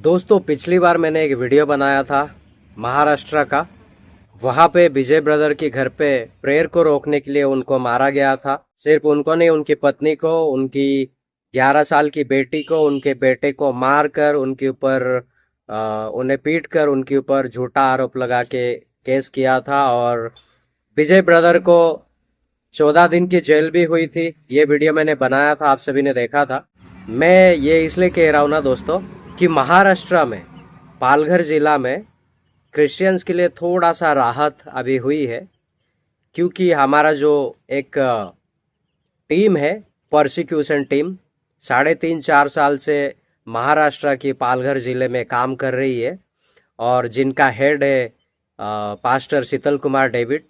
दोस्तों पिछली बार मैंने एक वीडियो बनाया था महाराष्ट्र का। वहाँ पे विजय ब्रदर के घर पे प्रेयर को रोकने के लिए उनको मारा गया था। सिर्फ उनको नहीं, उनकी पत्नी को, उनकी 11 साल की बेटी को, उनके बेटे को मार कर उनके ऊपर उन्हें पीट कर उनके ऊपर झूठा आरोप लगा के केस किया था। और विजय ब्रदर को 14 दिन की जेल भी हुई थी। ये वीडियो मैंने बनाया था, आप सभी ने देखा था। मैं ये इसलिए कह रहा हूँ ना दोस्तों कि महाराष्ट्र में पालघर जिला में क्रिश्चियंस के लिए थोड़ा सा राहत अभी हुई है, क्योंकि हमारा जो एक टीम है, प्रोसिक्यूशन टीम, 3.5-4 साल से महाराष्ट्र की पालघर जिले में काम कर रही है। और जिनका हेड है पास्टर शीतल कुमार डेविड,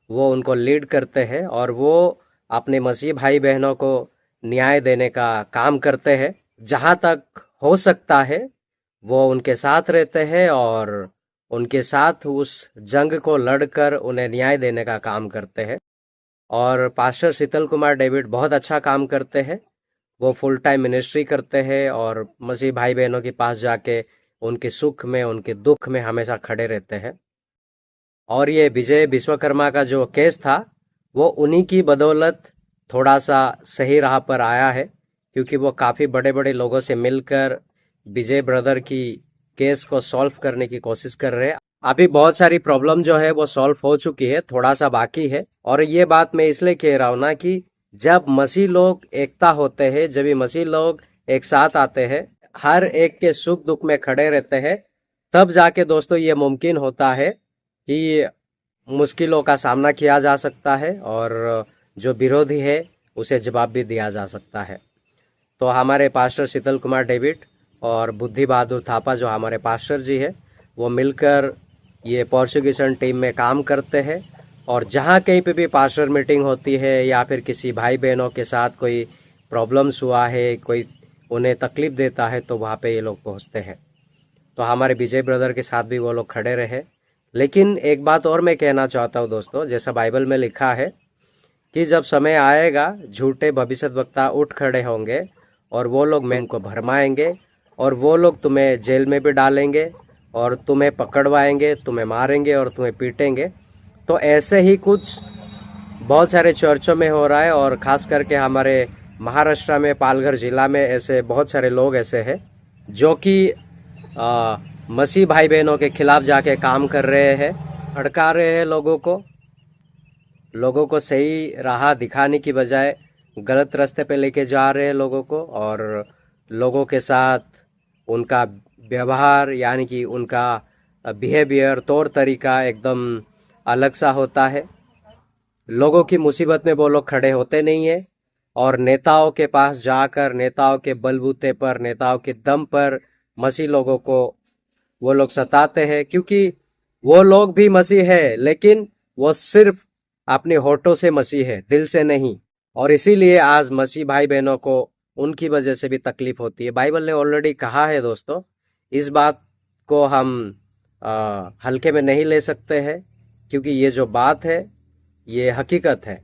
वो उनको लीड करते हैं और वो अपने मसीह भाई बहनों को न्याय देने का काम करते हैं। जहाँ तक हो सकता है वो उनके साथ रहते हैं और उनके साथ उस जंग को लड़कर उन्हें न्याय देने का काम करते हैं। और पास्टर शीतल कुमार डेविड बहुत अच्छा काम करते हैं। वो फुल टाइम मिनिस्ट्री करते हैं और मसीह भाई बहनों के पास जाके उनके सुख में, उनके दुख में हमेशा खड़े रहते हैं। और ये विजय विश्वकर्मा का जो केस था, वो उन्हीं की बदौलत थोड़ा सा सही राह पर आया है, क्योंकि वो काफ़ी बड़े बड़े लोगों से मिलकर विजय ब्रदर की केस को सॉल्व करने की कोशिश कर रहे हैं। अभी बहुत सारी प्रॉब्लम जो है वो सॉल्व हो चुकी है, थोड़ा सा बाकी है। और ये बात मैं इसलिए कह रहा हूँ ना कि जब मसीह लोग एकता होते हैं, जब ये मसीह लोग एक साथ आते हैं, हर एक के सुख दुख में खड़े रहते हैं, तब जाके दोस्तों ये मुमकिन होता है कि मुश्किलों का सामना किया जा सकता है और जो विरोधी है उसे जवाब भी दिया जा सकता है। तो हमारे पास्टर शीतल कुमार डेविड और बुद्धि बहादुर थापा, जो हमारे पास्टर जी है, वो मिलकर ये प्रोसिक्यूशन टीम में काम करते हैं। और जहाँ कहीं पे भी पास्टर मीटिंग होती है या फिर किसी भाई बहनों के साथ कोई प्रॉब्लम्स हुआ है, कोई उन्हें तकलीफ देता है, तो वहाँ पे ये लोग पहुँचते हैं। तो हमारे विजय ब्रदर के साथ भी वो लोग खड़े रहे। लेकिन एक बात और मैं कहना चाहता हूँ दोस्तों, जैसा बाइबल में लिखा है कि जब समय आएगा झूठे भविष्यद्वक्ता उठ खड़े होंगे और वो लोग मैं को भरमाएंगे और वो लोग तुम्हें जेल में भी डालेंगे और तुम्हें पकड़वाएंगे, तुम्हें मारेंगे और तुम्हें पीटेंगे। तो ऐसे ही कुछ बहुत सारे चर्चों में हो रहा है और ख़ास करके हमारे महाराष्ट्र में पालघर ज़िला में ऐसे बहुत सारे लोग ऐसे हैं जो कि मसीह भाई बहनों के खिलाफ जाके काम कर रहे हैं, भड़का रहे हैं लोगों को सही राह दिखाने की बजाय गलत रास्ते पे लेके जा रहे हैं लोगों को। और लोगों के साथ उनका व्यवहार, यानी कि उनका बिहेवियर, तौर तरीका एकदम अलग सा होता है। लोगों की मुसीबत में वो लोग खड़े होते नहीं है और नेताओं के पास जाकर, नेताओं के बलबूते पर, नेताओं के दम पर मसीह लोगों को वो लोग सताते हैं, क्योंकि वो लोग भी मसीह है, लेकिन वो सिर्फ अपने होठों से मसीह है, दिल से नहीं। और इसीलिए आज मसीह भाई बहनों को उनकी वजह से भी तकलीफ होती है। बाइबल ने ऑलरेडी कहा है दोस्तों, इस बात को हम हल्के में नहीं ले सकते हैं, क्योंकि ये जो बात है ये हकीकत है।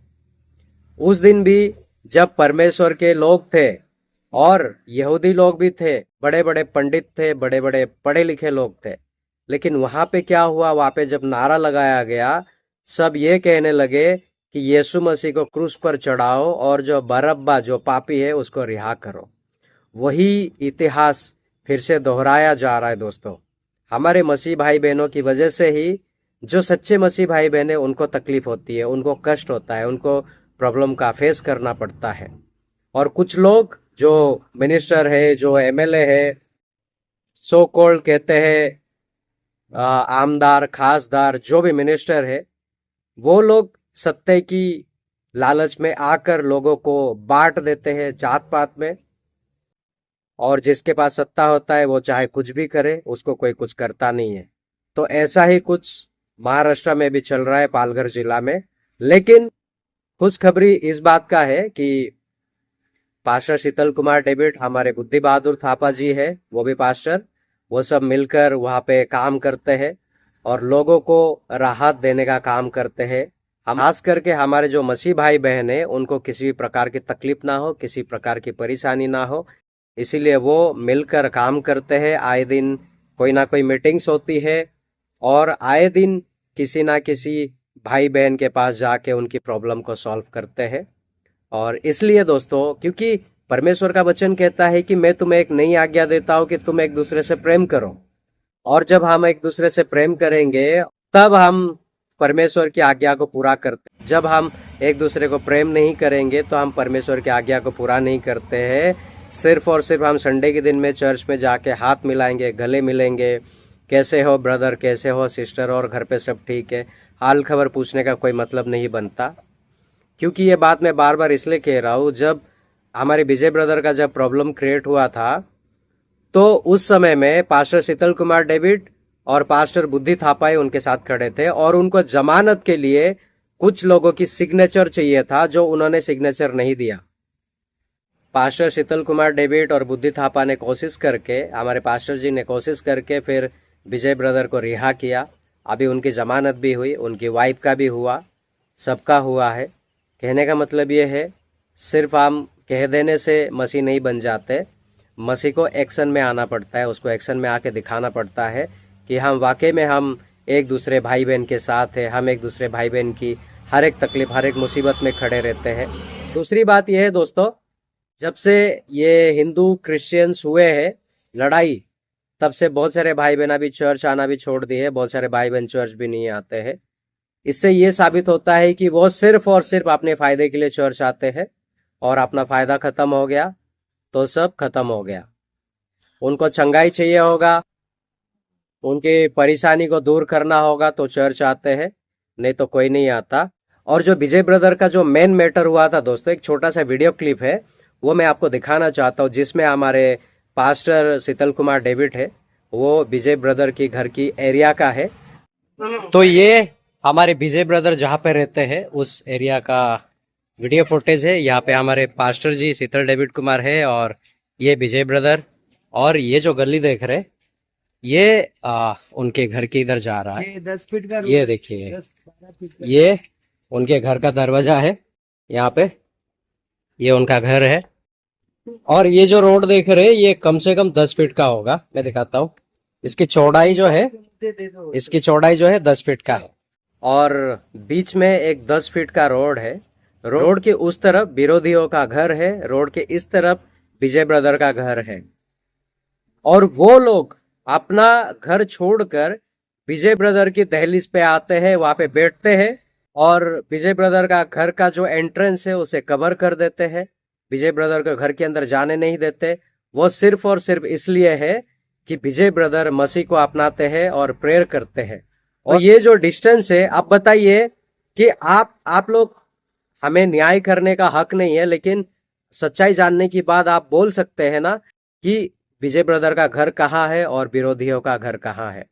उस दिन भी जब परमेश्वर के लोग थे और यहूदी लोग भी थे, बड़े बड़े पंडित थे, बड़े बड़े पढ़े लिखे लोग थे, लेकिन वहां पे क्या हुआ, वहां पे जब नारा लगाया गया, सब ये कहने लगे कि यीशु मसीह को क्रूस पर चढ़ाओ और जो बरअब्बा, जो पापी है, उसको रिहा करो। वही इतिहास फिर से दोहराया जा रहा है दोस्तों। हमारे मसीह भाई बहनों की वजह से ही जो सच्चे मसीह भाई बहन है उनको तकलीफ होती है, उनको कष्ट होता है, उनको प्रॉब्लम का फेस करना पड़ता है। और कुछ लोग जो मिनिस्टर है, जो एमएलए है, सो कॉल्ड कहते हैं, आमदार, खासदार, जो भी मिनिस्टर है, वो लोग सत्ते की लालच में आकर लोगों को बांट देते हैं जात पात में। और जिसके पास सत्ता होता है वो चाहे कुछ भी करे, उसको कोई कुछ करता नहीं है। तो ऐसा ही कुछ महाराष्ट्र में भी चल रहा है, पालघर जिला में। लेकिन खुशखबरी इस बात का है कि पास्टर शीतल कुमार डेविड, हमारे बुद्धि बहादुर थापा जी है, वो भी पास्टर, वो सब मिलकर वहाँ पे काम करते हैं और लोगों को राहत देने का काम करते हैं। हम खास करके हमारे जो मसीह भाई बहन है उनको किसी भी प्रकार की तकलीफ ना हो, किसी प्रकार की परेशानी ना हो, इसीलिए वो मिलकर काम करते हैं। आए दिन कोई ना कोई मीटिंग्स होती है और आए दिन किसी ना किसी भाई बहन के पास जाके उनकी प्रॉब्लम को सॉल्व करते हैं। और इसलिए दोस्तों, क्योंकि परमेश्वर का वचन कहता है कि मैं तुम्हें एक नई आज्ञा देता हूं कि तुम एक दूसरे से प्रेम करो। और जब हम एक दूसरे से प्रेम करेंगे तब हम परमेश्वर की आज्ञा को पूरा करते हैं। जब हम एक दूसरे को प्रेम नहीं करेंगे तो हम परमेश्वर की आज्ञा को पूरा नहीं करते हैं। सिर्फ और सिर्फ हम संडे के दिन में चर्च में जाके हाथ मिलाएंगे, गले मिलेंगे, कैसे हो ब्रदर, कैसे हो सिस्टर, और घर पे सब ठीक है, हाल खबर पूछने का कोई मतलब नहीं बनता। क्योंकि ये बात मैं बार बार इसलिए कह रहा हूँ, जब हमारे विजय ब्रदर का जब प्रॉब्लम क्रिएट हुआ था तो उस समय में पास्टर शीतल कुमार डेविड और पास्टर बुद्धि थापाई उनके साथ खड़े थे और उनको जमानत के लिए कुछ लोगों की सिग्नेचर चाहिए था, जो उन्होंने सिग्नेचर नहीं दिया। पास्टर शीतल कुमार डेविड और बुद्धि थापा ने कोशिश करके, हमारे पास्टर जी ने कोशिश करके फिर विजय ब्रदर को रिहा किया। अभी उनकी जमानत भी हुई, उनकी वाइफ का भी हुआ, सबका हुआ है। कहने का मतलब ये है, सिर्फ हम कह देने से मसीह नहीं बन जाते। मसीह को एक्शन में आना पड़ता है, उसको एक्शन में आके दिखाना पड़ता है कि हम वाकई में हम एक दूसरे भाई बहन के साथ है, हम एक दूसरे भाई बहन की हर एक तकलीफ, हर एक मुसीबत में खड़े रहते हैं। दूसरी बात यह है दोस्तों, जब से ये हिंदू क्रिश्चियंस हुए हैं लड़ाई, तब से बहुत सारे भाई बहन अभी चर्च आना भी छोड़ दिए, बहुत सारे भाई बहन चर्च भी नहीं आते हैं। इससे ये साबित होता है कि वो सिर्फ और सिर्फ अपने फायदे के लिए चर्च आते हैं और अपना फायदा खत्म हो गया तो सब खत्म हो गया। उनको चंगाई चाहिए होगा, उनकी परेशानी को दूर करना होगा तो चर्च आते हैं, नहीं तो कोई नहीं आता। और जो विजय ब्रदर का जो मेन मैटर हुआ था दोस्तों, एक छोटा सा वीडियो क्लिप है, वो मैं आपको दिखाना चाहता हूँ, जिसमें हमारे पास्टर शीतल कुमार डेविड है, वो विजय ब्रदर की घर की एरिया का है। तो ये हमारे विजय ब्रदर जहाँ पे रहते हैं उस एरिया का वीडियो फुटेज है। यहाँ पे हमारे पास्टर जी शीतल डेविड कुमार है और ये विजय ब्रदर। और ये जो गली देख रहे, ये उनके घर के इधर जा रहा है। 10 फीट का ये देखिए, ये उनके घर का दरवाजा है, यहाँ पे ये उनका घर है। और ये जो रोड देख रहे हैं, ये कम से कम 10 फीट का होगा। मैं दिखाता हूँ, इसकी चौड़ाई जो है, इसकी चौड़ाई जो है 10 फीट का है और बीच में एक 10 फीट का रोड है। रोड के उस तरफ विरोधियों का घर है, रोड के इस तरफ विजय ब्रदर का घर है। और वो लोग अपना घर छोड़कर विजय ब्रदर की दहलीज पे आते हैं, वहां पे बैठते हैं और विजय ब्रदर का घर का जो एंट्रेंस है उसे कवर कर देते हैं। विजय ब्रदर को घर के अंदर जाने नहीं देते। वो सिर्फ और सिर्फ इसलिए है कि विजय ब्रदर मसीह को अपनाते हैं और प्रेयर करते हैं। और ये जो डिस्टेंस है, आप बताइए कि आप लोग, हमें न्याय करने का हक नहीं है, लेकिन सच्चाई जानने के बाद आप बोल सकते हैं ना कि विजय ब्रदर का घर कहाँ है और विरोधियों का घर कहाँ है।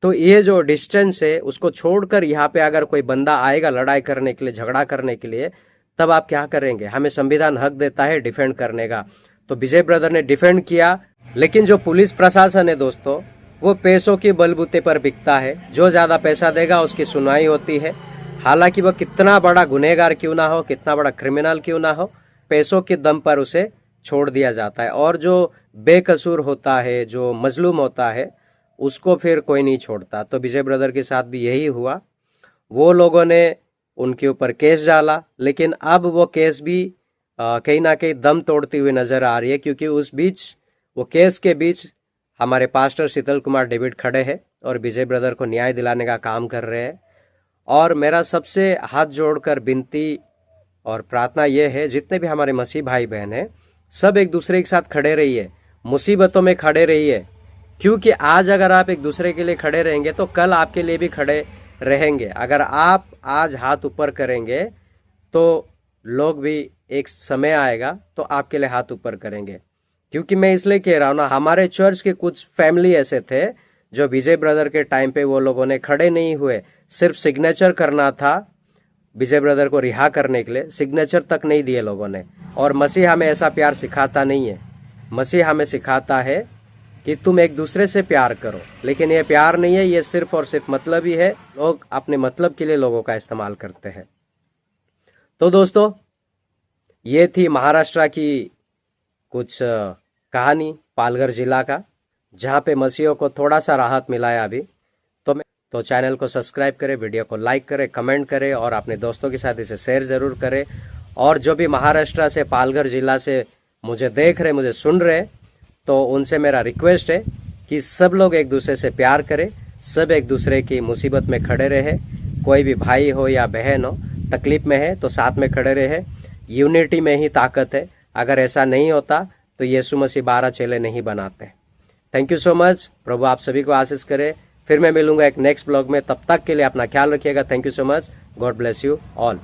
तो ये जो डिस्टेंस है उसको छोड़कर यहाँ पे अगर कोई बंदा आएगा लड़ाई करने के लिए, झगड़ा करने के लिए, तब आप क्या करेंगे? हमें संविधान हक देता है डिफेंड करने का। तो विजय ब्रदर ने डिफेंड किया, लेकिन जो पुलिस प्रशासन है दोस्तों, वो पैसों के बलबूते पर बिकता है। जो ज्यादा पैसा देगा उसकी सुनवाई होती है। हालांकि वह कितना बड़ा गुनहगार क्यों ना हो, कितना बड़ा क्रिमिनल क्यों ना हो, पैसों के दम पर उसे छोड़ दिया जाता है। और जो बेकसूर होता है, जो मजलूम होता है, उसको फिर कोई नहीं छोड़ता। तो विजय ब्रदर के साथ भी यही हुआ। वो लोगों ने उनके ऊपर केस डाला, लेकिन अब वो केस भी कहीं ना कहीं दम तोड़ती हुई नजर आ रही है, क्योंकि उस बीच, वो केस के बीच हमारे पास्टर शीतल कुमार डेविड खड़े हैं और विजय ब्रदर को न्याय दिलाने का काम कर रहे हैं। और मेरा सबसे हाथ जोड़कर विनती और प्रार्थना यह है, जितने भी हमारे मसीह भाई बहन हैं, सब एक दूसरे के साथ खड़े रहिए, मुसीबतों में खड़े रहिए। क्योंकि आज अगर आप एक दूसरे के लिए खड़े रहेंगे तो कल आपके लिए भी खड़े रहेंगे। अगर आप आज हाथ ऊपर करेंगे तो लोग भी एक समय आएगा तो आपके लिए हाथ ऊपर करेंगे। क्योंकि मैं इसलिए कह रहा हूँ ना, हमारे चर्च के कुछ फैमिली ऐसे थे जो विजय ब्रदर के टाइम पे वो लोगों ने खड़े नहीं हुए। सिर्फ सिग्नेचर करना था विजय ब्रदर को रिहा करने के लिए, सिग्नेचर तक नहीं दिए लोगों ने। और मसीह हमें ऐसा प्यार सिखाता नहीं है। मसीह हमें सिखाता है कि तुम एक दूसरे से प्यार करो, लेकिन ये प्यार नहीं है, ये सिर्फ और सिर्फ मतलब ही है। लोग अपने मतलब के लिए लोगों का इस्तेमाल करते हैं। तो दोस्तों, ये थी महाराष्ट्र की कुछ कहानी पालघर जिला का, जहाँ पे मसीहों को थोड़ा सा राहत मिला है अभी। तो चैनल को सब्सक्राइब करें, वीडियो को लाइक करें, कमेंट करें और अपने दोस्तों के साथ इसे शेयर ज़रूर करें। और जो भी महाराष्ट्र से, पालघर जिला से मुझे देख रहे, मुझे सुन रहे, तो उनसे मेरा रिक्वेस्ट है कि सब लोग एक दूसरे से प्यार करें, सब एक दूसरे की मुसीबत में खड़े रहे। कोई भी भाई हो या बहन हो तकलीफ में है तो साथ में खड़े रहे। यूनिटी में ही ताकत है। अगर ऐसा नहीं होता तो यीशु मसीह 12 चेले नहीं बनाते। Thank you so much. प्रभु आप सभी को आशीष करे। फिर मैं मिलूंगा एक नेक्स्ट ब्लॉग में। तब तक के लिए अपना ख्याल रखिएगा। Thank you so much. God bless you all.